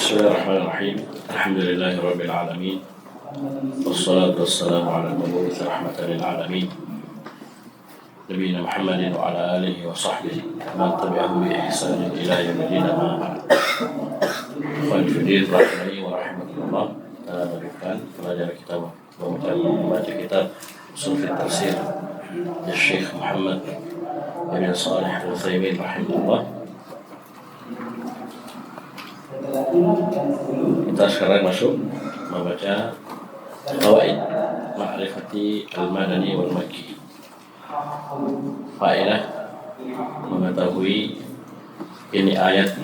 Bismillahirrahmanirrahim. Alhamdulillahirabbil alamin. Wassalatu wassalamu ala al-mab'uts rahmatan lil alamin. Nabiyina Muhammadin wa ala alihi wa sahbihi man tabi'ahum bi ihsanin ila yaumil amma ba'd. Khairuddin rahimani wa rahmatullah. Berikan pelajaran kita membaca kitab Ushul Tafsir dari Syekh Muhammad bin Shalih Al-Utsaimin rahimahullah. Kita sekarang masuk membaca Qawaid Ma'rifati Al-Madani wal Makki. Faedah mengetahui ini ayat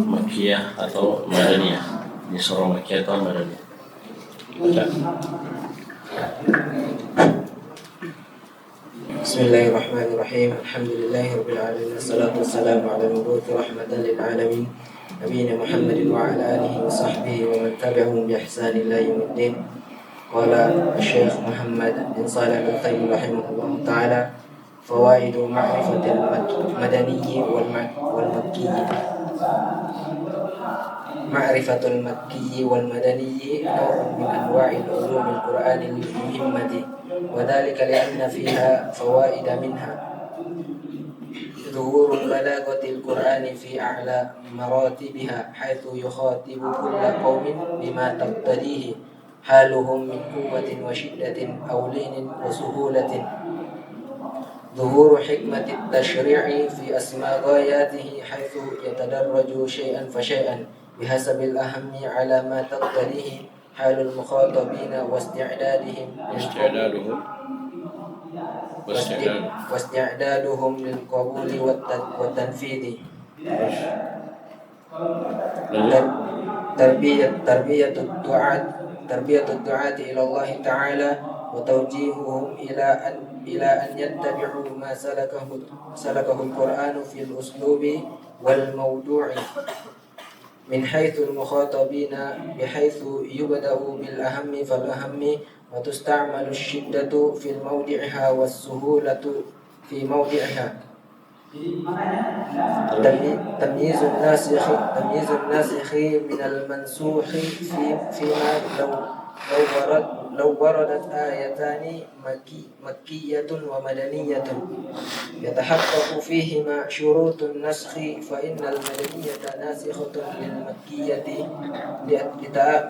Makkiyah atau Madaniyah. Ini surah Makkiyah atau Madaniyah. Baca. Bismillahirrahmanirrahim. Alhamdulillahirabbil alamin. Wassalatu wassalamu ala al-mab'uts rahmatan lil alamin. Nabiyina Muhammadin wa ala alihi wa sahbihi wa man tabi'ahum bi ihsan ila yaumiddin. Qala Syekh Muhammad bin Shalih Al-Utsaimin rahimahullah taala, fawaidu ma'rifatil madaniyyi wal makkiyyi. Ma'rifatul makkiyyi wal madaniyyi naw'un min anwa'il ulumil qur'anil muhimmati, wa dhalika li'anna fiha fawaida minha ظهور بلاغة القرآن في أعلى مراتبها، حيث يخاطب كل قوم بما تقتضيه حالهم من قوة وشدة أو لين وسهولة. ظهور حكمة التشريع في أسماء غاياته، حيث يتدرج شيئا فشيئا بحسب الأهم على ما تقتضيه حال المخاطبين واستعدادهم للقبول والتنفيذ. تربية الدعاة إلى الله تعالى وتوجيههم إلى أن يتبعوا ما سلكه القرآن في الأسلوب والموضوع من حيث المخاطبين، بحيث يبدأ بالأهم فالأهم، وتستعمل الشدة في موضعها والسهولة في موضعها. تمييز الناسخ من المنسوخ فيما لو وردت آيتان مكية ومدنية يتحقق فيهما شروط النسخ، فإن المدنية ناسخة للمكية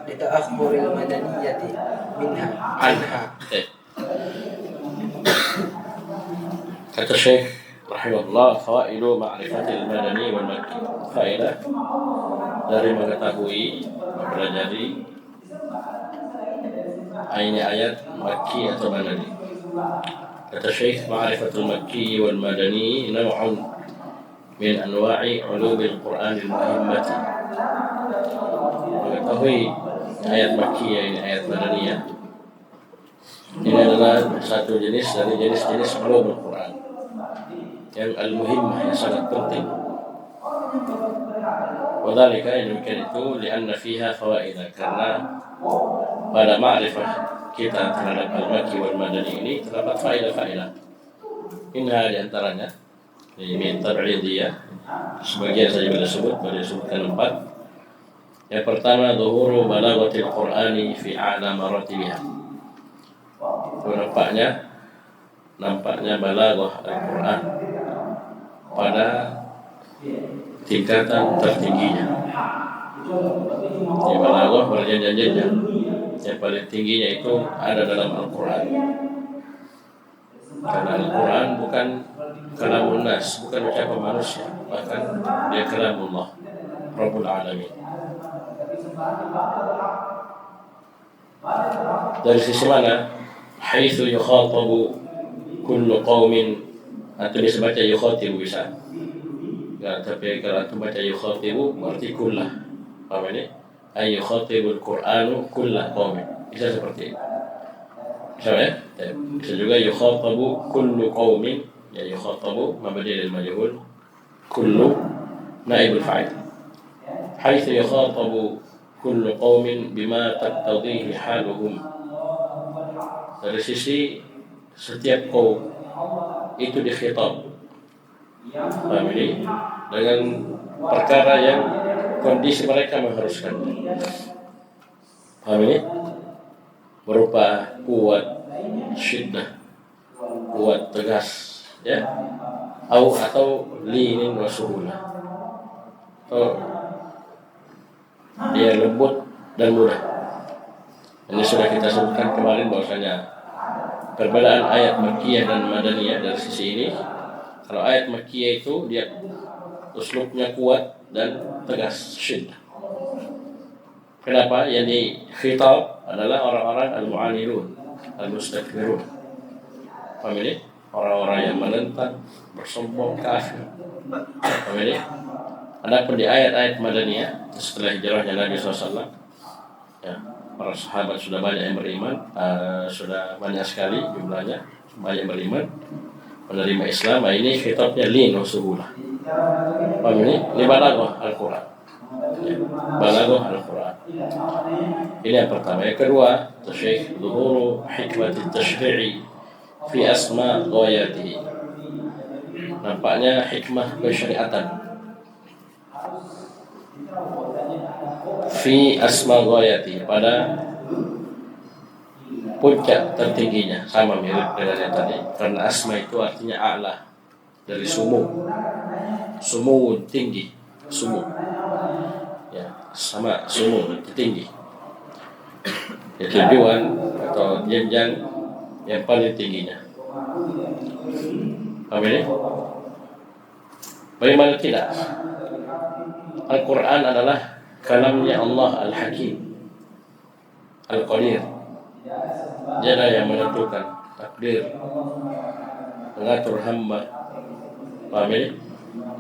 لتأخر المدنية عنها. Kata Syekh rahimahullah, fawaidu ma'rifatil madani wal makki. Faedah dari mengetahui, mempelajari ini ayat makki atau madani. Kata Syekh, ma'rifatul makki wal madani naw'un min anwa'i ulumil Qur'anil muhimmati. Mengetahui ayat makkiyah, ini ayat madaniyah, ini adalah satu jenis dari jenis-jenis ulumul Qur'an yang al-muhimmah, yang sangat penting. Wadhalika, yang demikian itu, lianna fiha fawaidah, karena pada ma'rifah kita terhadap al-makki wal madani ini terdapat faedah-faedah. Inha diantaranya min tab'idiyah, sebagian saja boleh disebutkan 4. Yang pertama, zuhuru balaghatil Qur'ani fi a'la maratibiha. Nampaknya balaghah Al-Qur'an pada tingkatan tertingginya. Di balaghah berjenjang-jenjang. Yang paling tingginya itu ada dalam Al-Qur'an. Karena Al-Qur'an bukan kalamul nas, bukan ucapan manusia, bahkan dia kalamullah Rabbul Alamin. Dari sisi mana? Haitsu yukhatabu kullu qaumin, atau bisa baca yukhatibu bisa. Ya, tapi kalau antum baca yukhatibu berarti kullah. Paham ini? Ay yukhatibul Qur'anu kullah qaumin. Bisa seperti itu. Bisa ya? Bisa juga yukhatabu kullu qaumin, ya yukhatabu mabni lil majhul, kullu naibul fa'il. Haitsu yukhatabu kullu qaumin bima taqtadhihi haluhum. Dari sisi setiap kaum itu dikhitab, paham ini, dengan perkara yang kondisi mereka mengharuskan. Paham ini? Berupa kuat, syiddah, kuat, tegas, ya, atau linin wa suhulah, atau dia lembut dan mudah. Ini sudah kita sebutkan kemarin bahwasanya perbedaan ayat Makkiyah dan Madaniyah dari sisi ini. Kalau ayat Makkiyah itu dia uslubnya kuat dan tegas, syiddah. Kenapa? Yang dikhitab adalah orang-orang al-mu'anilun, al-mustakbirun. Paham ini? Orang-orang yang menentang, bersombong, kafir. Paham ini? Adapun di ayat-ayat Madaniyah setelah hijrahnya Nabi SAW, ya, para sahabat sudah banyak yang beriman, sudah banyak sekali jumlahnya, banyak beriman, menerima Islam. Ini khitabnya lin wa suhulah. Paham ini? Ini balaghah Al-Quran. Ya, balaghah Al-Quran. Ini yang pertama. Yang kedua, tasyih zuhuru hikmati tasyri'i fi asma ghayatihi. Nampaknya hikmah kesyariatan fi asma ghayatihi, pada puncak tertingginya. Sama mirip dengan yang tadi, karena asma itu artinya a'la, dari sumu. Sumu tinggi, sumu. Ya, sama sumu tinggi. Ya, tujuan atau jenjang yang paling tingginya. Paham ini? Bagaimana tidak? Al-Quran adalah kalamnya Allah Al-Hakim, Al-Qadir. Dialah yang menentukan takdir, mengatur hamba. Paham ini?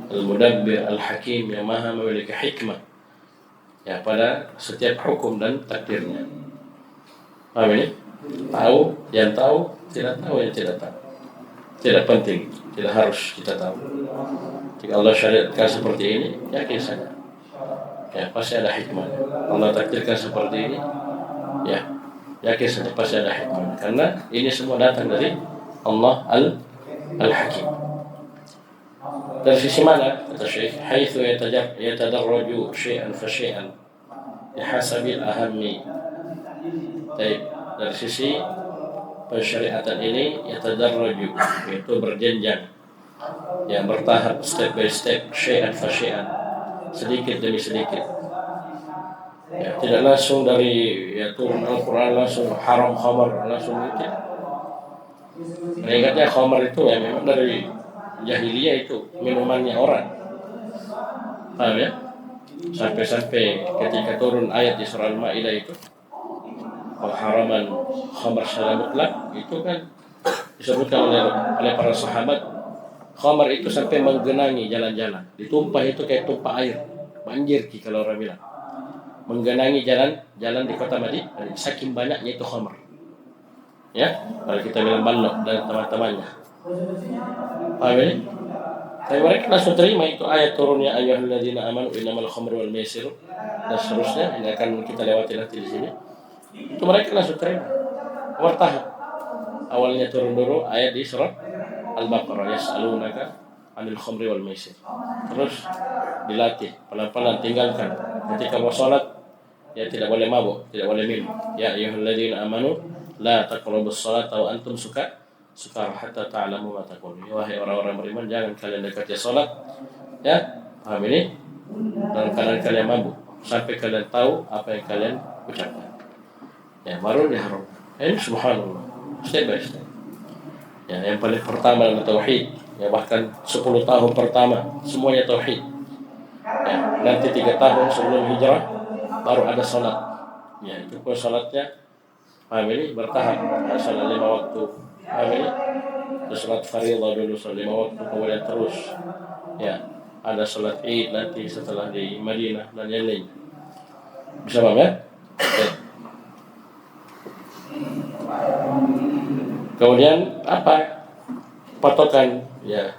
Al-Mudabbir Al-Hakim, yang maha memiliki hikmah, ya, pada setiap hukum dan takdirnya. Paham ini? Tahu yang tahu, tidak tahu yang tidak tahu. Tidak penting, tidak harus kita tahu. Jika Allah syariatkan seperti ini, yakin saja, ya, pasti ada hikmah. Allah takdirkan seperti ini, ya, yakin saja pasti ada hikmah. Karena ini semua datang dari Allah Al-Hakim. Dari sisi mana? Kata Syekh, haitsu yatadarraju syai'an fa syai'an bihasabil ahammi. Baik, dari sisi pensyariatan ini yatadarraju, yaitu berjenjang, yang bertahap, step by step, syai'an fa syai'an, sedikit demi sedikit. Ya, tidak langsung dari, ya, turun Al-Quran langsung haram khamar langsung itu. Ingatnya khamar itu ya memang dari jahiliyah, itu minumannya orang. Paham ya? Sampai ketika turun ayat di surah Al-Maidah itu pengharaman khamar secara mutlak, itu kan disebutkan oleh para sahabat. Khamar itu sampai menggenangi jalan-jalan, ditumpah itu kayak tumpah air, banjir kalau orang bilang, menggenangi jalan-jalan di kota Madinah, saking banyaknya itu khamar. Ya, kalau kita bilang Balok dan teman-temannya. Paham ini? Tapi mereka langsung terima itu ayat turunnya ayyuhalladzina amanu innamal khamru wal maisir dan seterusnya. Ini akan kita lewati nanti di sini. Itu mereka langsung terima. Wartahab. Awalnya turun dulu ayat di surat Al-Baqarah, yas'alunaka 'anil khamri wal maisir. Terus dilatih pelan-pelan, tinggalkan. Ketika mau salat, ya, tidak boleh mabuk, tidak boleh minum. Ya ayyuhalladzina amanu la taqrabus salata wa antum sukara hatta ta'lamu ma taqulun. Wahai orang-orang beriman, jangan kalian dekati salat, ya, paham ini, dalam keadaan kalian mabuk, sampai kalian tahu apa yang kalian ucapkan. Ya, baru diharam. Ini subhanallah, step by step. Ya, yang paling pertama adalah tauhid. Ya, bahkan 10 tahun pertama semuanya tauhid. Ya, nanti 3 tahun sebelum hijrah baru ada salat. Ya, itu pun salatnya, paham ini, bertahap. Ada salat 5 waktu, paham ini, ada salat fardhu dulu, salat 5 waktu, kemudian terus, ya, ada salat Id nanti setelah di Madinah dan yang lain. Bisa paham ya? Ya. Kemudian apa patokan, ya,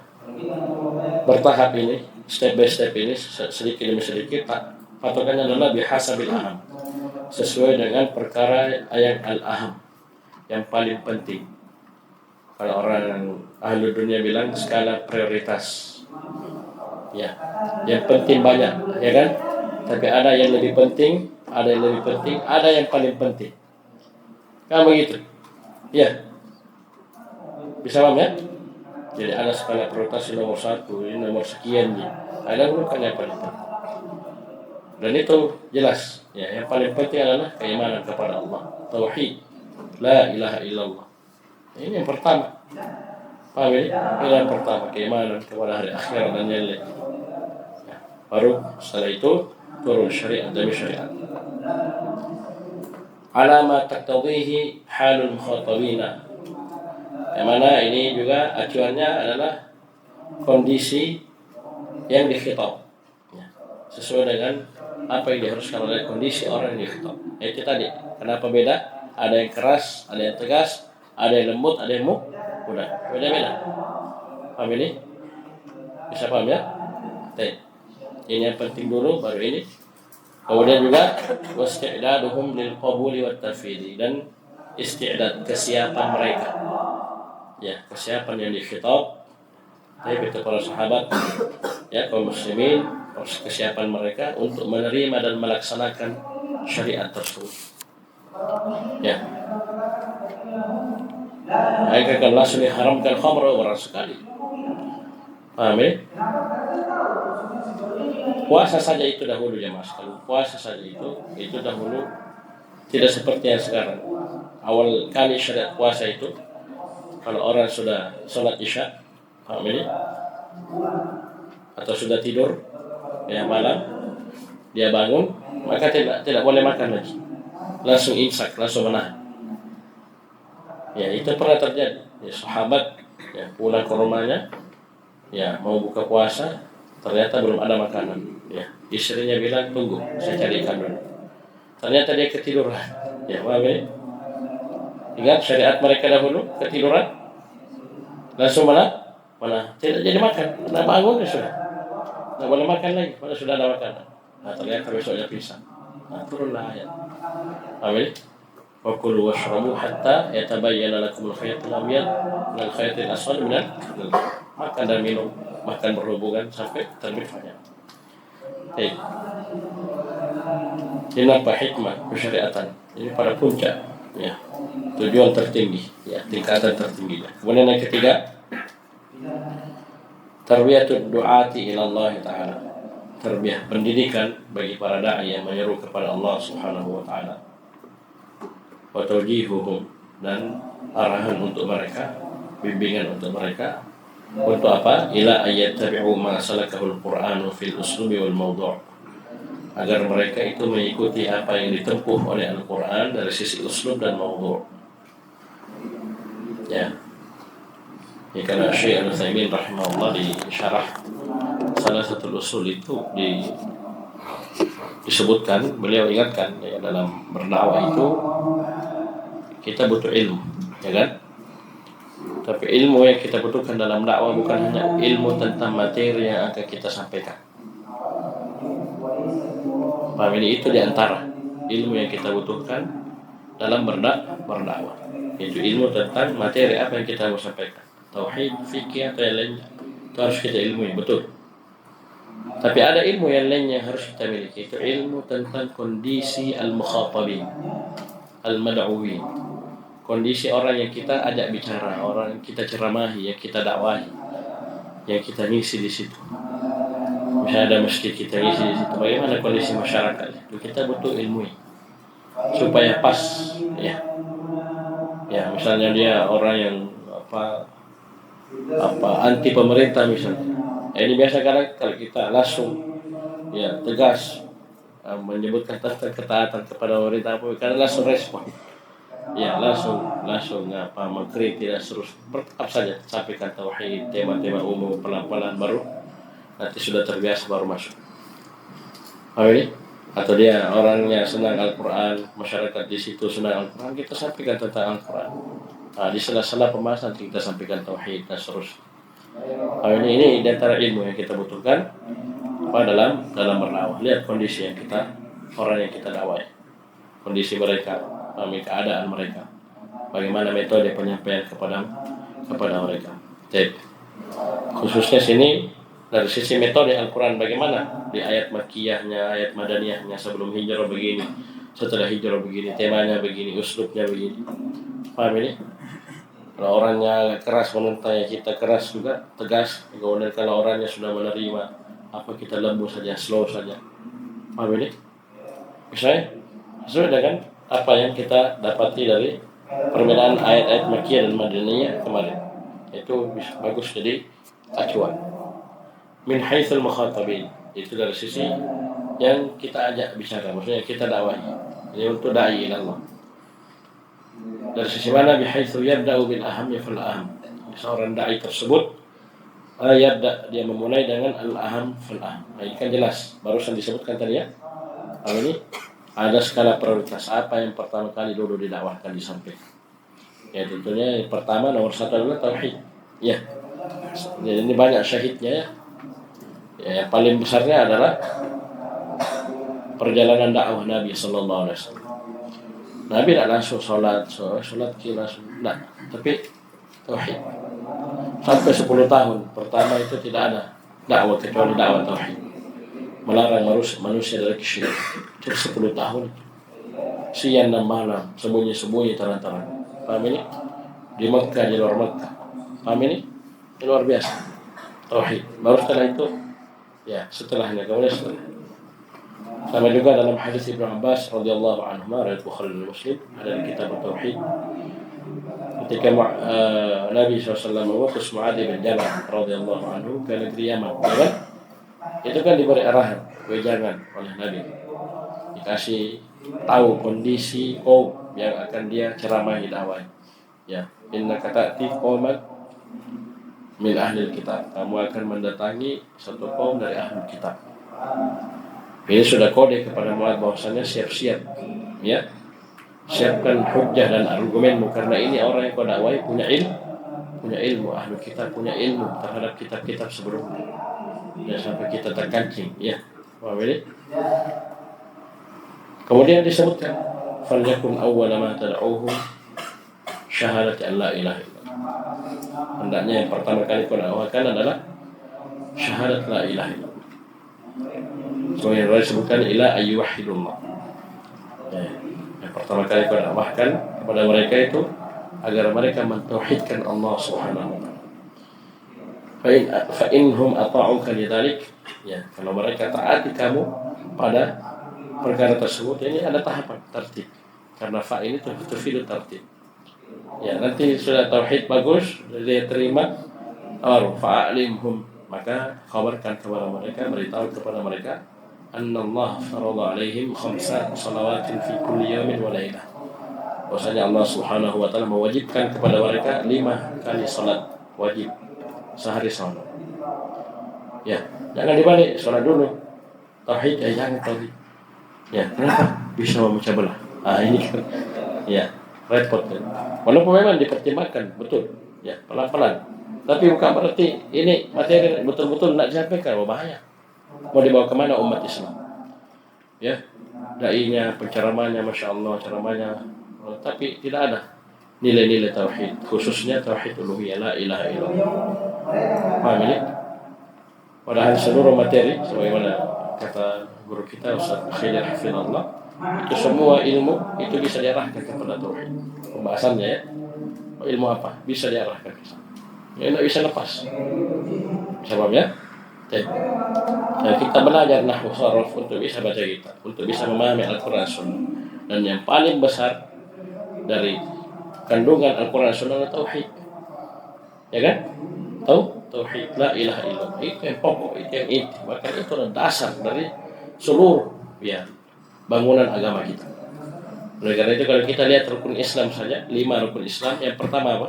bertahap ini, step by step ini, sedikit demi sedikit. Patokannya adalah bihasabil aham, sesuai dengan perkara yang al-aham, yang paling penting. Kalau orang ahli dunia bilang skala prioritas, ya, yang penting banyak, ya kan? Tapi ada yang lebih penting, ada yang lebih penting, ada yang paling penting. Kan begitu? Ya, bisa paham ya? Jadi ada skala prioritas nomor 1, ini nomor sekian nih. Ada bukan yang paling penting. Dan itu jelas. Ya, yang paling penting adalah keimanan kepada Allah, tauhid, la ilaha illallah. Ini yang pertama. Paham ya? Ini yang pertama, keimanan kepada hari akhirat dan yang lain. Ya, baru setelah itu turun syariat demi syariat. Alama taqtadhihi halul mukhatabina. Yang mana ini juga acuannya adalah kondisi yang dikhitab. Ya, sesuai dengan apa yang diharuskan oleh kondisi orang yang dikhitab. Itu tadi. Kenapa beda? Ada yang keras, ada yang tegas, ada yang lembut, ada yang mudah. Beda-beda. Paham ini? Bisa paham ya? Baik. Ini yang penting dulu, baru ini. Kemudian juga wasti'daduhum lil qabuli wat tafwidi, dan isti'dad, kesiapan mereka. Ya, kesiapan yang dikhitab. Tapi itu para sahabat, ya, kaum muslimin, kesiapan mereka untuk menerima dan melaksanakan syariat tersebut. Ya. Mereka kan langsung diharamkan khamr orang sekali. Paham ya? Puasa saja itu dahulu ya mas. Kalau puasa saja itu dahulu tidak seperti yang sekarang. Awal kali syariat puasa itu, kalau orang sudah sholat isya, paham ini? Atau sudah tidur, ya malam, dia bangun, maka tidak boleh makan lagi. Langsung imsak, langsung menahan. Ya itu pernah terjadi. Ya, sahabat ya, pulang ke rumahnya, ya mau buka puasa, ternyata belum ada makanan. Ya, istrinya bilang tunggu, saya carikan dulu. Ternyata dia ketiduran. Ya, wahai, ingat syariat mereka dahulu ketiduran, langsung mana tidak jadi makan. Nah bangun ya sudah, tidak boleh makan lagi. Pada sudah ada makanan. Nah ternyata besoknya pisang. Nah turunlah ayat. Amin. Wakulu washrabu hatta yatabayyana lakum al-khayt al-abyad min al-khayt al-aswad min al-fajr. Makan dan minum, makan berhubungan sampai terbit fajar. Baik. Ini apa hikmah kesyariatan? Ini pada puncak, ya, tujuan tertinggi, ya, tingkatan tertingginya. Kemudian yang ketiga, tarbiyatud du'ati ila Allah Ta'ala. Tarbiyah, pendidikan bagi para dai yang menyeru kepada Allah Subhanahu wa taala. Wa tawjihuhum, dan arahan untuk mereka, bimbingan untuk mereka. Untuk apa? Ila ayattabi'u ma salakahul Qur'anu fil uslubi wal mawdu'. Agar mereka itu mengikuti apa yang ditempuh oleh Al-Qur'an dari sisi uslub dan mawdu'. Ya. Ya, karena Syekh Al-Utsaimin rahimahullah di syarah salah satu usul itu disebutkan, beliau ingatkan ya, dalam berdakwah itu kita butuh ilmu, ya kan? Tapi ilmu yang kita butuhkan dalam dakwah bukan hanya ilmu tentang materi yang akan kita sampaikan. Paham ini? Itu diantara ilmu yang kita butuhkan dalam berdakwah, yaitu ilmu tentang materi apa yang kita mau sampaikan. Tauhid, fikih atau yang lainnya itu harus kita ilmui, betul. Tapi ada ilmu yang lainnya yang harus kita miliki, itu ilmu tentang kondisi al-mukhatabin, al-mad'uwin, kondisi orang yang kita ajak bicara, orang yang kita ceramahi, yang kita dakwahi, yang kita ngisi di situ. Misalnya ada masjid kita ngisi di situ, bagaimana kondisi masyarakat itu kita butuh ilmu supaya pas, ya. Ya, misalnya dia orang yang anti pemerintah misalnya. Ini biasa kadang kalau kita langsung ya tegas menyebutkan tentang ketaatan kepada pemerintah, karena langsung respon. Ya langsung mengkritik dan terus bertahap saja sampaikan tauhid, tema-tema umum, pelan-pelan, baru nanti sudah terbiasa baru masuk. Ini atau dia orangnya senang Al-Quran, masyarakat di situ senang Al-Quran, kita sampaikan tentang Al-Quran. Nah, di sela-sela pembahasan kita sampaikan tauhid dan seterusnya. Ini di antara ilmu yang kita butuhkan dalam berdakwah. Lihat kondisi yang orang yang kita dakwah, kondisi mereka, keadaan mereka, bagaimana metode penyampaian kepada mereka. Jadi khususnya sini Dari sisi metode Al-Quran bagaimana? Di ayat Makkiyahnya, ayat Madaniyahnya, sebelum hijrah begini, setelah hijrah begini, temanya begini, uslubnya begini. Paham ini? Kalau orangnya keras menentang, kita keras juga, tegas. Kemudian kalau orangnya sudah menerima, apa kita lembut saja, slow saja. Paham ini? Misalnya, sesuai dengan apa yang kita dapati dari perbedaan ayat-ayat Makkiyah dan Madaniyah kemarin. Itu bagus jadi acuan. Min haitsul mukhatabin, itu dari sisi yang kita ajak bicara, maksudnya kita dakwahi. Ini untuk dai ila Allah. Dari sisi mana? Bihaitsu yabda'u bil ahammi fal aham. Seorang dai tersebut dia memulai dengan al aham fal aham. Nah, ini kan jelas, barusan disebutkan tadi ya. Ini ada skala prioritas. Apa yang pertama kali dulu didakwahkan disampaikan? Ya tentunya yang pertama nomor satu adalah tauhid. Ya. Jadi ini banyak syahidnya ya. Ya, yang paling besarnya adalah perjalanan dakwah Nabi sallallahu alaihi wasallam. Nabi tidak langsung sholat langsung, nah, tapi tauhid. Sampai 10 tahun pertama itu tidak ada dakwah kecuali dakwah tauhid. Melarang manusia dari kesyirikan. Terus 10 tahun siang dan malam, sembunyi-sembunyi terang-terang. Paham ini? Di Mekah, di luar Mekah. Paham ini? Ini luar biasa. Tauhid. Baru setelah itu, ya setelahnya kemudian setelah. Sama juga dalam hadis Ibnu Abbas radhiyallahu anhu, riwayat Bukhari dan Muslim, ada di kitab Tauhid. Ketika Nabi SAW mengutus Mu'adz bin Jabal radhiyallahu anhu ke negeri Yaman, ya, itu kan diberi arahan, wejangan oleh Nabi, dikasih tahu kondisi kaum yang akan dia ceramahi dakwah. Ya, innaka ta'ti qauman min ahli kitab, kamu akan mendatangi satu kaum dari ahli kitab. Ini sudah kode kepada Mu'adz bahwasanya siap-siap, ya, siapkan hujjah dan argumenmu, karena ini orang yang kau dakwai punya ilmu ahli kitab, punya ilmu terhadap kitab-kitab sebelumnya. Ya, sampai kita terkancing, ya. Paham ini? Kemudian disebutkan falyakun awwala ma tad'uuhum syahadat an la ilaha illallah. Hendaknya yang pertama kali kau dakwakan adalah syahadat la ilaha illallah. So yang disebutkan ila ayyuhidullah. Ya, yang pertama kali kau dakwahkan kepada mereka itu agar mereka mentauhidkan Allah Subhanahu wa taala. Fa inhum ata'uka lidzalik, ya, kalau mereka taati kamu pada perkara tersebut, ini ada tahapan tertib, karena fa ini tufidu tertib. Ya, nanti sudah tauhid bagus, dia terima, baru fa'alimhum, maka kabarkan kepada mereka, beritahu kepada mereka, annallahu farada alaihim 5 salawatin fi kulli yawmin wa lailah. Bahwasanya Allah Subhanahu wa taala mewajibkan kepada mereka 5 kali salat wajib sehari salat. Ya, jangan dibalik, salat dulu. Tauhid, jangan tauhid. Ya, kenapa? Bisa memecah belah. Ini kan, ya, repot kan. Walaupun memang dipertimbangkan, betul. Ya, pelan-pelan. Tapi bukan berarti ini materi betul-betul nak disampaikan, bahaya. Mau dibawa kemana umat Islam? Ya, dai-nya, penceramahnya, masya Allah, ceramahnya, tapi tidak ada nilai-nilai tauhid, khususnya tauhid uluhiyah, la ilaha illallah. Paham ini? Padahal seluruh materi, sebagaimana kata guru kita Ustaz Khidir Hafizahullah, itu semua ilmu itu bisa diarahkan kepada tauhid. Pembahasannya ya, ilmu apa bisa diarahkan ke sana. Ya, tidak bisa lepas. Sebabnya, kita belajar nahwu sarf untuk bisa baca kita, untuk bisa memahami Al-Quran Sunnah. Dan yang paling besar dari kandungan Al-Quran Sunnah adalah tauhid. Ya kan? Tauhid la ilaha illallah. Itu yang pokok, itu yang inti. Maka itu adalah dasar dari seluruh, ya, bangunan agama kita. Oleh karena itu kalau kita lihat rukun Islam saja, 5 rukun Islam, yang pertama apa?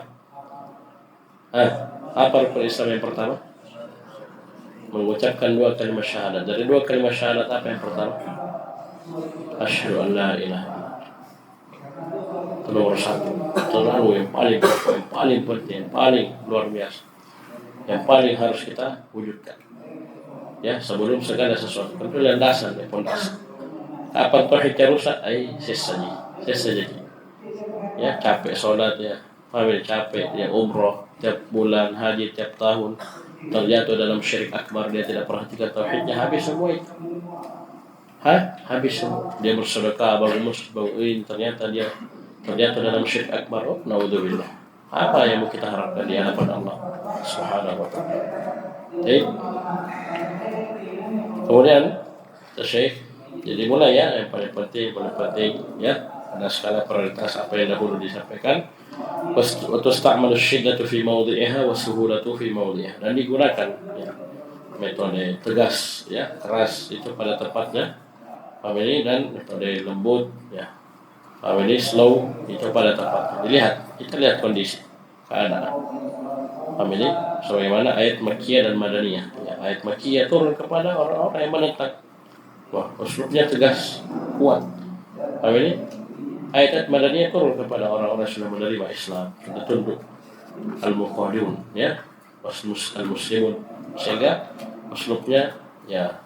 Apa rukun Islam yang pertama? Mengucapkan 2 kalimat syahadat. Dari 2 kalimat syahadat apa yang pertama? Asyhadu an la ilaha illallah. Itu nomor 1. Terlalu yang paling pokok, yang paling penting, yang paling luar biasa, yang paling harus kita wujudkan. Ya, sebelum segala sesuatu. Tentu landasan, ya, pondasi. Kapan tauhidnya rusak? Sesaji. Ya, capek sholat ya, family capek ya, umroh tiap bulan, haji tiap tahun, terjatuh dalam syirik akbar, dia tidak perhatikan tauhidnya, habis semua itu. Habis semua. Dia bersedekah, bangun, ternyata dia terjatuh dalam syirik akbar. Oh, naudzubillah. Apa yang mau kita harapkan di hadapan Allah Subhanahu wa taala? Kemudian Syekh jadi mulai ya, yang paling penting ya, ada skala prioritas apa yang dahulu disampaikan. Wasta'malu syiddatu fi mawdi'iha wa suhulatu fi mawdi'iha, dan digunakan ya, metode tegas ya, keras itu pada tempatnya, ini, dan metode lembut ya, ini slow itu pada tempatnya. Kita lihat kondisi keadaan. Ini sebagaimana ayat Makkiyah dan Madaniyah ya. Ayat Makkiyah turun kepada orang-orang yang menentang, wah uslubnya tegas, kuat. Ini ayat Madaniyah turun kepada orang-orang yang sudah menerima Islam, sudah tunduk, al-muqaddimun ya, al-muslimun, sehingga uslubnya ya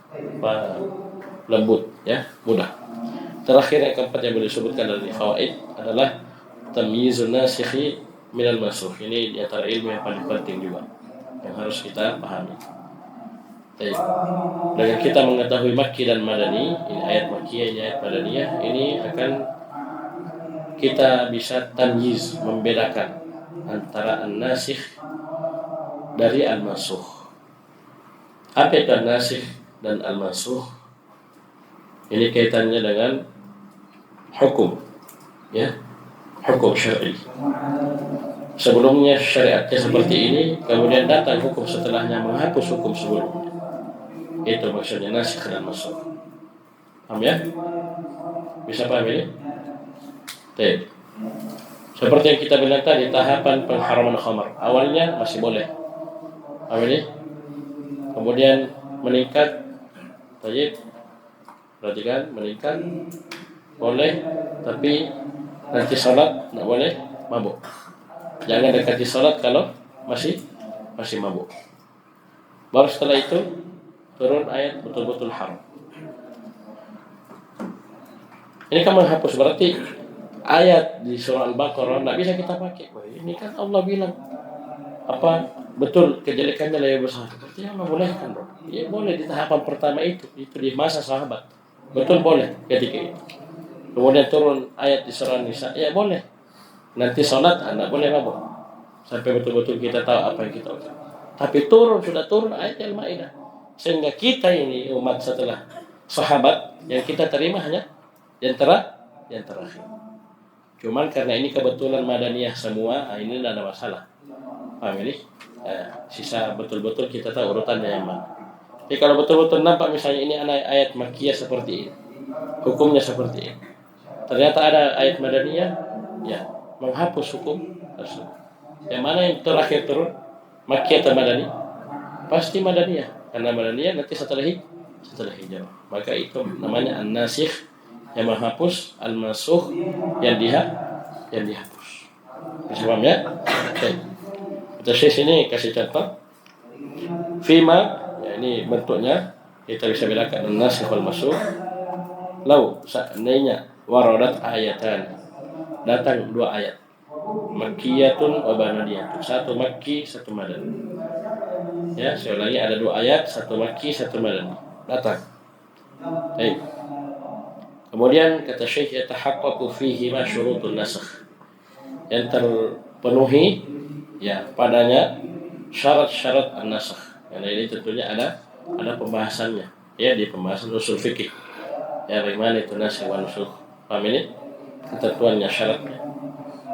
lembut ya, mudah. Terakhir yang keempat yang boleh disebutkan dari fawaid adalah tamyizun nasikhi minal mansukh. Ini di antara ilmu yang paling penting juga yang harus kita pahami. Baik. Dengan kita mengetahui Makki dan Madani, ini ayat Makkiyah, ini ayat Madaniyah, ini akan kita bisa tamyiz, membedakan antara an-nasikh dari al-mansukh. Apa itu an-nasikh dan al-mansukh? Ini kaitannya dengan hukum ya, hukum syar'i. Sebelumnya syariatnya seperti ini, kemudian datang hukum setelahnya menghapus hukum sebelumnya. Itu maksudnya nasikh dan mansukh. Paham ya? Bisa paham ini? Baik. Seperti yang kita bilang tadi, tahapan pengharaman khamar. Awalnya masih boleh. Paham ini? Kemudian meningkat. Baik. Perhatikan, meningkat boleh, tapi nanti salat tidak boleh mabuk. Jangan dekati salat kalau masih mabuk. Baru setelah itu turun ayat betul-betul haram. Ini kan menghapus, berarti ayat di surah Al-Baqarah tidak bisa kita pakai. Ini kan Allah bilang apa betul kejelekannya lebih besar. Berarti Allah bolehkan dong. Ya boleh di tahapan pertama itu di masa sahabat. Betul boleh ketika itu. Kemudian turun ayat di surah Nisa, ya boleh. Nanti sholat anda boleh mabuk sampai betul-betul kita tahu apa yang kita lakukan. Tapi sudah turun ayat Al-Maidah, sehingga kita ini umat setelah sahabat yang kita terima hanya yang terakhir. Cuman karena ini kebetulan Madaniyah semua, ini tidak ada masalah. Paham ini? Sisa betul-betul kita tahu urutannya yang mana. Jadi kalau betul-betul nampak misalnya ini ayat Makkiyah seperti ini, hukumnya seperti ini, ternyata ada ayat Madaniyah, ya menghapus hukum tersebut. Yang mana yang terakhir turun, Makkiyah atau Madani? Pasti Madaniyah, karena Madaniyah nanti setelah hijrah. Maka itu namanya an-nasikh, yang menghapus, al-mansukh yang dihapus. Bisa paham ya? Oke. Kita sini kasih contoh. Fima, ya ini bentuknya kita bisa bedakan an-nasikh wal mansukh. Lau seandainya waradat ayatan, datang dua ayat, Makkiyatun wa Madaniyatun, satu Makki, satu Madani. Ya, saya ulangi, ada dua ayat, satu Makki, satu Madani. Datang. Baik. Kemudian kata Syekh, yatahaqqaqu fihi ma syurutun nasakh, yang terpenuhi ya padanya syarat-syarat an-nasakh. Karena ini tentunya ada pembahasannya ya di pembahasan usul fikih. Ya, bagaimana itu nasikh wa mansukh. Paham ini? Ketentuannya, syaratnya.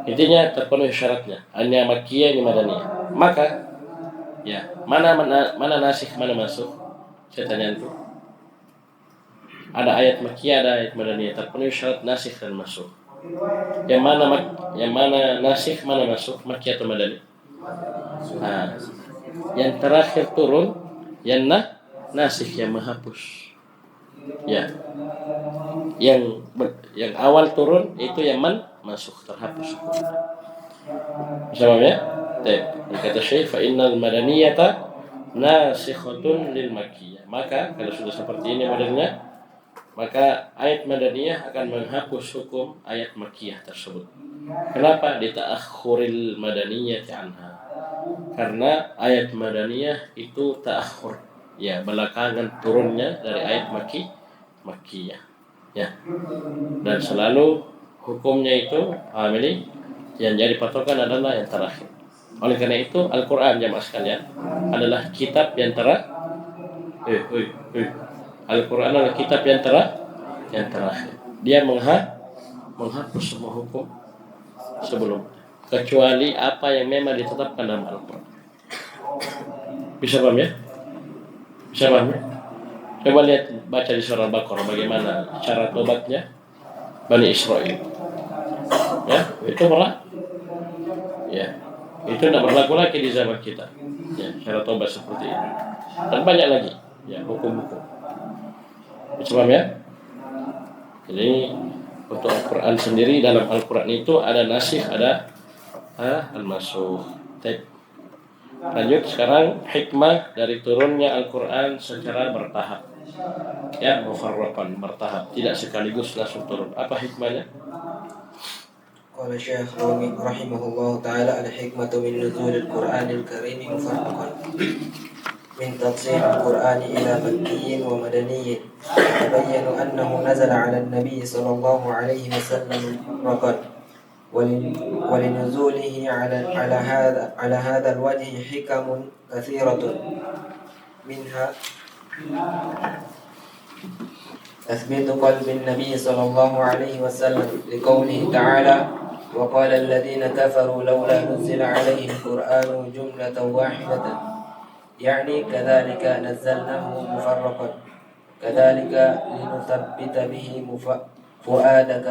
Intinya terpenuhi syaratnya. Hanya Makkiyah, ini Madaniyah. Maka ya, mana nasikh, mana mansukh? Saya tanya itu. Ada ayat Makkiyah, ada ayat Madaniyah, terpenuhi syarat nasikh dan mansukh. Yang mana nasikh, mana mansukh? Makkiyah atau Madaniyah? Nah, yang terakhir turun yang nasikh, yang menghapus. Ya, yang awal turun itu yang masuk, terhapus. Sama ya? Kata Syekh, fa innal madaniyata nasikhatun lil makkiyah. Maka kalau sudah seperti ini modelnya, maka ayat Madaniyah akan menghapus hukum ayat Makkiyah tersebut. Kenapa? Dita'akhuril madaniyati anha. karena ayat Madaniyah itu ta'akhur, ya belakangan turunnya dari ayat Makkiyah, ya. Dan selalu hukumnya itu ini yang jadi patokan adalah yang terakhir. Oleh karena itu Al-Quran jamaah sekalian adalah kitab yang Al-Quran adalah kitab yang terakhir. Dia menghapus semua hukum sebelum, kecuali apa yang memang ditetapkan dalam Al-Quran. Bisa paham ya? Bisa paham ya? Coba lihat, baca di surah Al-Baqarah bagaimana cara tobatnya Bani Israel. Ya, itu pernah. Ya, itu tidak berlaku lagi di zaman kita. Ya, cara tobat seperti itu. Dan banyak lagi, ya, hukum-hukum. Bisa paham ya? Jadi untuk Al-Quran sendiri, dalam Al-Quran itu ada nasikh, ada al-mansukh. Lanjut sekarang hikmah dari turunnya Al-Quran secara bertahap, ya, mufarraqan, bertahap, tidak sekaligus langsung turun. Apa hikmahnya? قال الشيخ رحمه الله تعالى: الحكمة من نزول القرآن الكريم مفرقا من تقسيم القرآن إلى مكي ومدني، يتبين أنه نزل على النبي صلى الله عليه وسلم مفرقا، ولنزوله على هذا الوجه حكم كثيرة، منها تثبيت قلب النبي صلى الله عليه وسلم لقوله تعالى: وقال الذين كفروا لولا نزل عليه القرآن جملة واحدة، يعني كذلك نزلناه مفرقا، كذلك لنثبت به فؤادك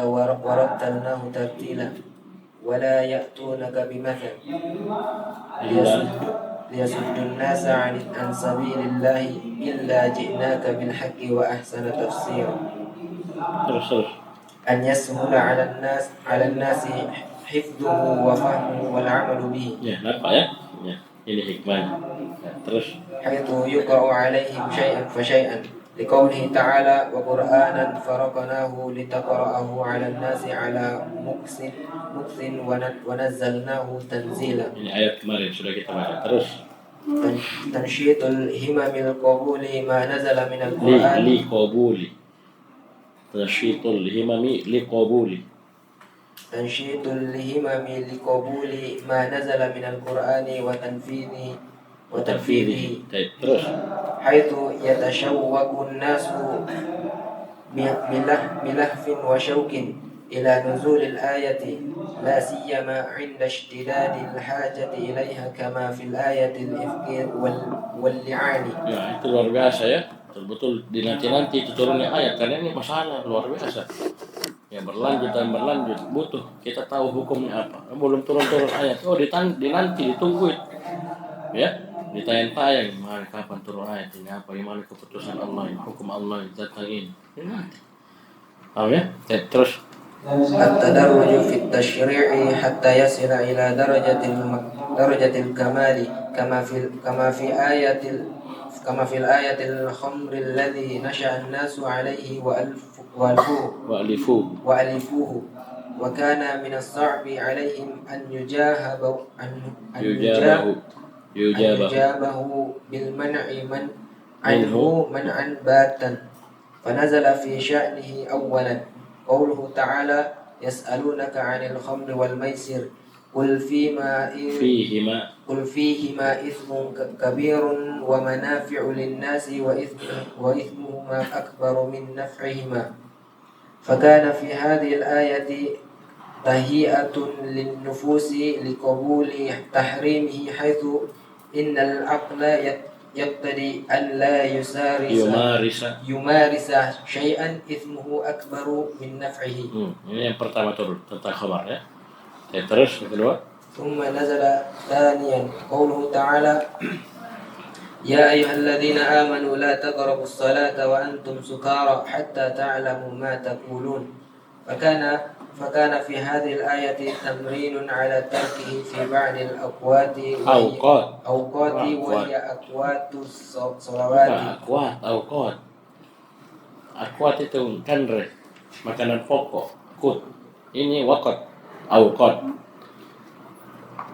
ورتلناه ترتيلا، ولا يأتونك بمثل ليصد الناس عن سبيل الله إلا جئناك بالحق وأحسن تفسيرا، أن يسهل على الناس حفظه وفهمه والعمل به. Ya, nampak ya? Ya, ini hikmahnya. Ya, terus حيث يقرأ عليهم شيئا فشيئا لقوله تعالى: وقرآنا فرقناه لتقرأه على الناس على مكث ونزلناه تنزيلا. Ini ayat kemarin sudah kita baca. Terus تنشيط الهمم القبول ما نزل من القرآن لقبول تنشيط الهمم لقبول تنشيط الهمم لقبول ما نزل من القرآن وتنفيذه terus حيث يتشوق الناس بلهف وشوق إلى نزول الآية، لا سيما عند اشتداد الحاجة إليها كما في الآية الإفك واللعان. Ya, itu luar biasa ya. Betul-betul dinanti-nanti itu turunnya ayat, karena ini masalah luar biasa. Ya, berlanjut dan berlanjut, butuh kita tahu hukumnya apa. Belum turun-turun ayat, dinanti, ditungguin. Ya, ditayang-tayang, mana kapan turun ayat ini, apa, gimana keputusan Allah, hukum Allah datang ini. Nanti. Paham ya? Terus التدرج في التشريع حتى يصل إلى درجة الكمال كما في الآية الخمر الذي نشأ الناس عليه وألفوه، وكان من الصعب عليهم أن يجابه بالمنع عنه منعا باتا، فنزل في شأنه أولا قوله تعالى: يسألونك عن الخمر والميسر قل فيهما إثم كبير ومنافع للناس وإثمهما أكبر من نفعهما، فكان في هذه الآية تهيئة للنفوس لقبول تحريمه، حيث إن العقل يقتضي أن لا يمارس شيئا إثمه أكبر من نفعه. Ini yang pertama turun tentang khabar ya. Terus yang kedua. ثم نزل ثانيا قوله تعالى: يا أيها الذين آمنوا لا تقربوا الصلاة وأنتم سكارى حتى تعلموا ما تقولون، فكان في هذه الآية تمرين على تركه في بعض الأوقات وهي أقوات الصلوات. Akwat itu kanre, makanan pokok. Kut ini waqt, awqat.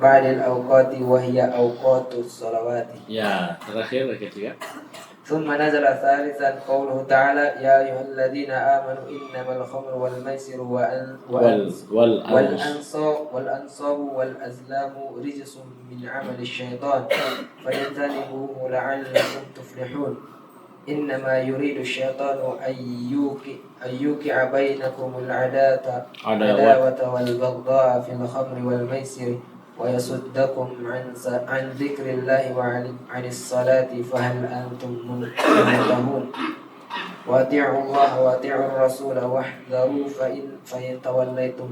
بعد الأوقات وهي أوقات الصلوات. Ya, terakhir ketiga. ثم نزل ثالثا قوله تعالى يا أيها الذين آمنوا إنما الخمر والميسر والأنصاب والأزلام رجس من عمل الشيطان فاجتنبوه لعلكم تفلحون إنما يريد الشيطان أن يوقع بينكم العداوة والبغضاء في الخمر والميسر ويصدكم عن ذكر الله وعن الصلاة فهل أنتم منتهون وأطيعوا الله وأطيعوا الرسول واحذروا فإن توليتم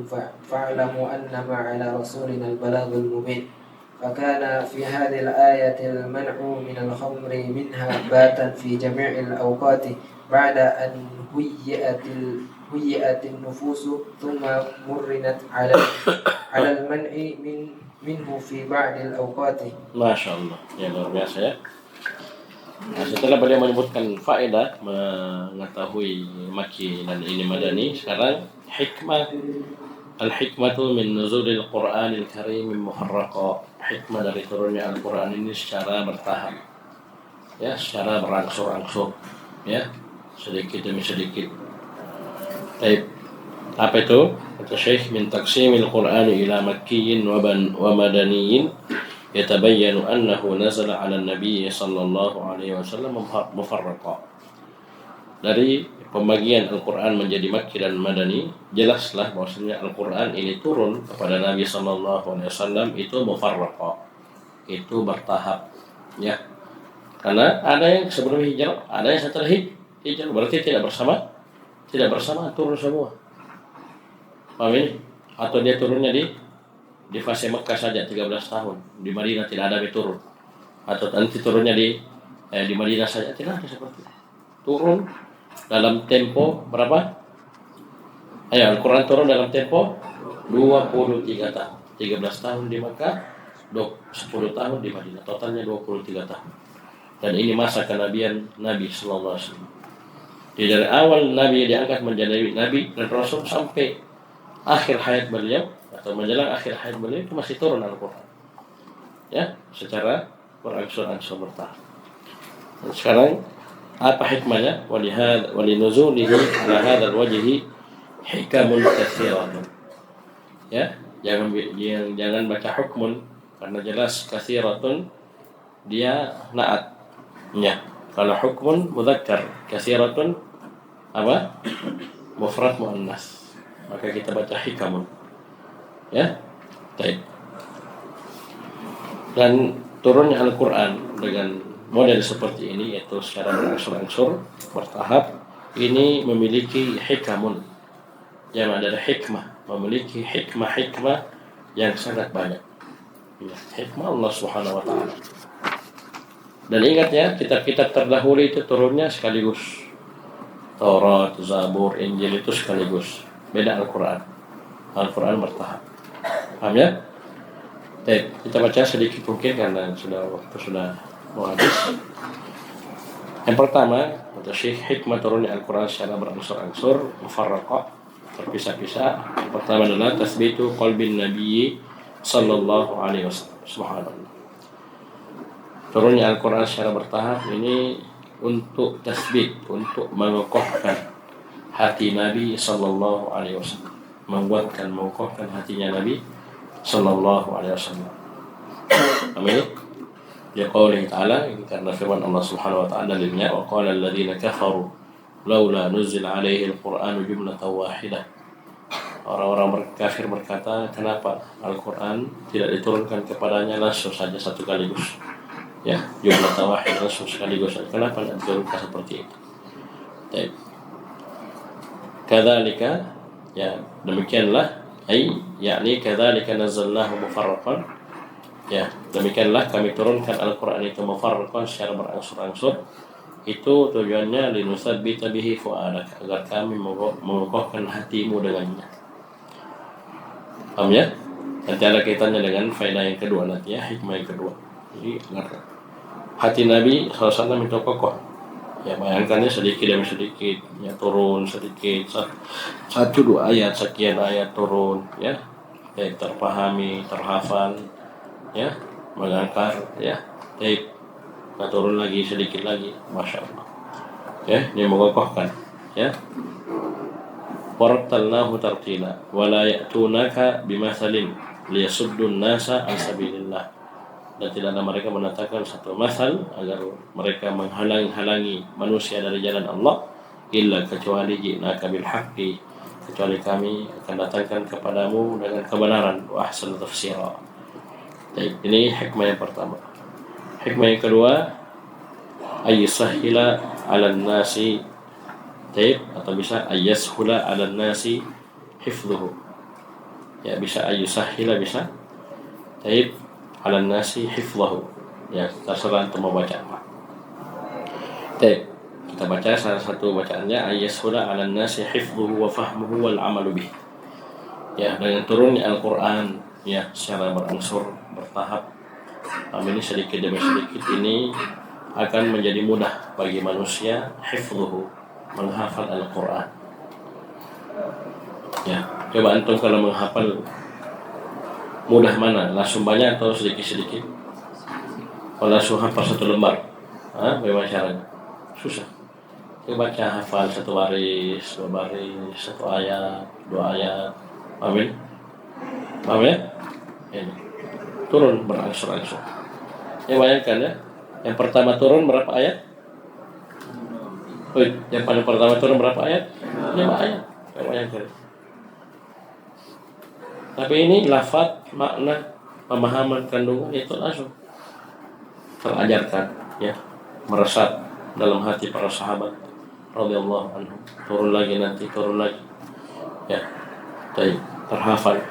فاعلموا أنما على رسولنا البلاغ المبين. فكان في هذه الآية المنع من الخمر منها باتا في جميع الأوقات بعد أن هيئت النفوس ثم مرنت على المنع منه في بعض الأوقات. Masya Allah, ya luar biasa ya. Nah, setelah beliau menyebutkan faedah mengetahui maki dan ini madani, sekarang al-hikmatu min nuzulil Qur'anil Karim mufarraqa. Hikmah dari turunnya Al-Qur'an ini secara bertahap. Ya, secara berangsur-angsur, ya, sedikit demi sedikit. Baik. Apa itu? Kata Syekh, min taqsimil Qur'ani ila makkiyyin wa madaniyyin yatabayyanu annahu nazala 'ala an-nabiy sallallahu alaihi wasallam mufarraqa. Dari pembagian Al-Qur'an menjadi Makki dan Madani, jelaslah bahwasanya Al-Qur'an ini turun kepada Nabi sallallahu alaihi wasallam itu mufarraqa. Itu bertahap, ya. Karena ada yang sebelum hijrah, ada yang setelah hijrah, berarti tidak bersama turun semua. Paham ini? Atau dia turunnya di fase Mekah saja 13 tahun, di Madinah tidak ada turun. Atau nanti turunnya di Madinah saja, tidak ada seperti itu. Turun dalam tempo berapa? Al-Quran turun dalam tempo 23 tahun. 13 tahun di Mekah, 10 tahun di Madinah, totalnya 23 tahun. Dan ini masa kenabian Nabi sallallahu alaihi wasallam. Dari awal Nabi diangkat menjadi Nabi dan Rasul sampai akhir hayat beliau atau menjelang akhir hayat beliau itu masih turun Al-Quran, ya, secara berangsur-angsur bertahap. Dan sekarang apa hikmahnya? Walinuzulihi ala hadzal wajhi hikamun katsiratun. Ya, jangan baca hukmun karena jelas katsiratun dia naatnya. Kalau hukmun mudzakkar, katsiratun apa? Mufrad muannas. Maka kita baca hikamun, ya, baik. Dan turunnya Al-Quran dengan model seperti ini, yaitu secara berangsur-angsur bertahap, ini memiliki hikamun, jamak dari hikmah, memiliki hikmah yang sangat banyak, ya, hikmah Allah Subhanahu Wa Taala. Dan ingat ya, kitab-kitab terdahulu itu turunnya sekaligus, Taurat, Zabur, Injil itu sekaligus. Beda Al-Quran bertahap. Paham ya? Baik, kita baca sedikit mungkin karena waktu sudah mau habis. Yang pertama, kata Syekh, hikmah turunnya Al-Quran secara berangsur-angsur, mufarraqa, terpisah-pisah. Yang pertama adalah tasbitu qalbin nabiyyi sallallahu alaihi wasallam. Subhanallah. Turunnya Al-Quran secara bertahap ini untuk tasbit, untuk mengokohkan hati Nabi sallallahu alaihi wasallam, menguatkan hatinya Nabi sallallahu alaihi wasallam. Amin. Ya qaulih ta'ala, karena firman Allah Subhanahu wa ta'ala dalilnya, wa qala alladziina kafaru laula nuzila alaihi al-Qur'anu jumlatan wahidah. Orang-orang kafir berkata, kenapa Al-Quran tidak diturunkan kepadanya langsung saja satu kaligus? Ya, jumlatan wahidah, langsung sekaligus. Kenapa tidak diturunkan seperti itu? Baik. Kadzalika, ya, demikianlah, yakni kadzalika nazzalnahu mufarraqan. Ya, demikianlah kami turunkan Al-Quran itu mufarraqan secara berangsur-angsur. Itu tujuannya linutsabbita bihi fu'adak, agar kami mengokohkan hatimu dengannya. Paham ya? Nanti ada kaitannya dengan faedah yang kedua nanti ya, hikmah yang kedua. Jadi agar hati Nabi SAW itu kokoh. Ya, bayangkannya sedikit demi sedikit, ya, turun sedikit, satu dua ayat, sekian ayat turun, ya, terpahami, terhafal, ya, mengangkar, ya, taib, turun lagi sedikit lagi, masya Allah. Ya, ini mengokohkan, ya. Warattalnahu tartila wala ya'tunaka bimathalin liyasuddun nasa an sabilillah. Dan tidaklah mereka menatakan satu masal agar mereka menghalang-halangi manusia dari jalan Allah, illa kecuali ji'naka bil haqqi, kecuali kami akan datangkan kepadamu dengan kebenaran, wa ahsan tafsira. Baik, ini hikmah yang pertama. Hikmah yang kedua, ayyusahhila 'alan nasi, taib, atau bisa ayyashula 'alan nasi hifdhuhu. Ya, bisa ayyusahhila, bisa taib, 'alan nasi hifdhahu. Ya, terserah untuk membaca apa. Taib, kita baca salah satu bacaannya, ayyashula 'alan nasi hifdhuhu wa fahmuhu wal 'amalu bih. Ya, dengan turunnya Al-Qur'an, ya, secara berangsur, bertahap, ini sedikit demi sedikit ini akan menjadi mudah bagi manusia hifdhuhu, menghafal Al-Quran. Ya, coba antum kalau menghafal mudah mana? Langsung banyak atau sedikit-sedikit? Kalau langsung hafal satu lembar, bagaimana caranya? Susah. Coba baca hafal satu baris, dua baris, satu ayat, dua ayat. Amin. Paham ya? Ini turun berangsur-angsur. Ya, bayangkan ya. Yang pertama turun berapa ayat? Yang paling pertama turun berapa ayat? 5 ayat. Bayangkan. Tapi ini lafaz, makna, pemahaman, kandungan itu langsung terajarkan, ya, meresap dalam hati para sahabat radhiyallahu anhum. Turun lagi nanti, turun lagi. Ya, terhafal.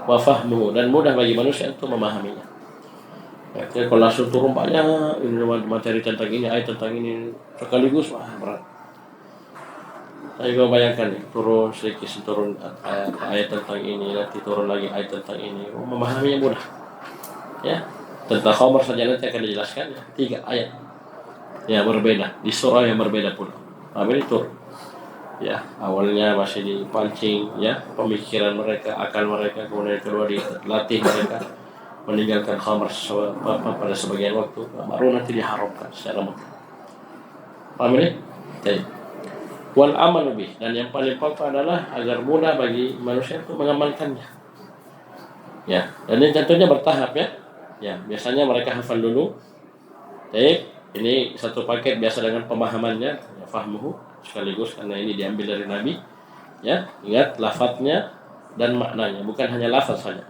Wa fahmuhu, dan mudah bagi manusia untuk memahaminya. Ya, kalau langsung turun banyak ini materi tentang ini, ayat tentang ini sekaligus, wah berat. Tapi kau bayangkan nih, turun sedikit, turun ayat tentang ini, nanti turun lagi ayat tentang ini, memahaminya mudah. Ya, tentang khamar saja nanti akan dijelaskan, ya, 3 ayat. Ya, berbeda di surah yang berbeda pula. Ini turun. Ya, awalnya masih dipancing, ya, pemikiran mereka, akal mereka, kemudian kedua dilatih mereka meninggalkan khamar pada sebagian waktu, baru nanti diharamkan secara mutlak. Paham ini? Baik. Wal amal lebih, dan yang paling pokok adalah agar mudah bagi manusia untuk mengamalkannya. Ya, dan ini tentunya bertahap, ya. Ya, biasanya mereka hafal dulu. Baik, ini satu paket biasa dengan pemahamannya, ya, fahmuhu sekaligus karena ini diambil dari Nabi. Ya, ingat lafadznya dan maknanya, bukan hanya lafaz saja.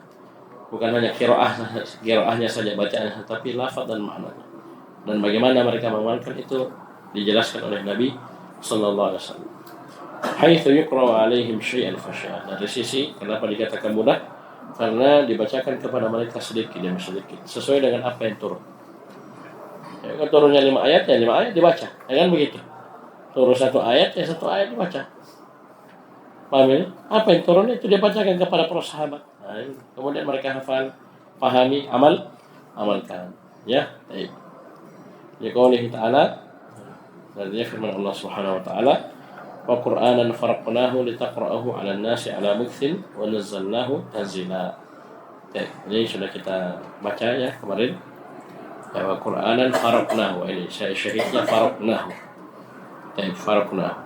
Bukan hanya qiraahnya saja, bacaannya, tapi lafaz dan maknanya. Dan bagaimana mereka mengamalkan itu dijelaskan oleh Nabi sallallahu alaihi wasallam. Haitsu yuqra'u 'alaihim syai'an fasya'an. Dari sisi kenapa dikatakan mudah? Karena dibacakan kepada mereka sedikit demi sedikit sesuai dengan apa yang turun. Ya, kan turunnya 5 ayat, ya 5 ayat dibaca. Ya kan begitu. Turun 1 ayat, ya 1 ayat dibaca. Paham ya? Apa yang turun itu dibacakan kepada para sahabat. Nah, kemudian mereka hafal, pahami, amalkan. Ya, baik. Ya, qaulihi ta'ala, dan ya firman Allah Subhanahu wa taala, wa Qur'anan faraqnahu litaqra'ahu 'alan nasi 'ala mukthin wa nazzalnahu tanzila. Ini sudah kita baca ya kemarin. Ya, wa Qur'anan faraqnahu, ini saya syahidnya faraqnahu. Faraqnahu.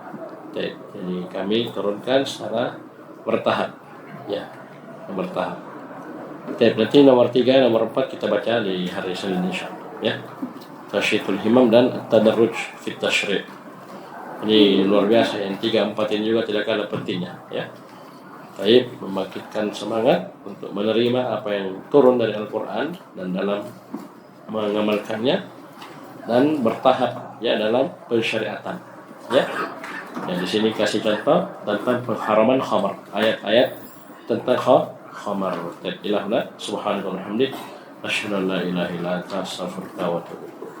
Jadi kami turunkan secara bertahap. Ya, bertahap. Berarti nomor 3, nomor 4 kita baca di hari Senin insyaallah, ya. Tasyitul himam dan tadarruj fit tasyri'. Ini luar biasa, yang 3, 4 ini juga tidak kalah pentingnya, ya. Baik, membangkitkan semangat untuk menerima apa yang turun dari Al-Qur'an dan dalam mengamalkannya, dan bertahap, ya, dalam pensyariatan, ya. Ya, di sini kasih contoh tentang pengharaman khamar, ayat-ayat tentang khamar. Ilahna subhanahu wa hamdi, asyhadu an la ilaha illa anta, astaghfiruka wa atubu ilaik.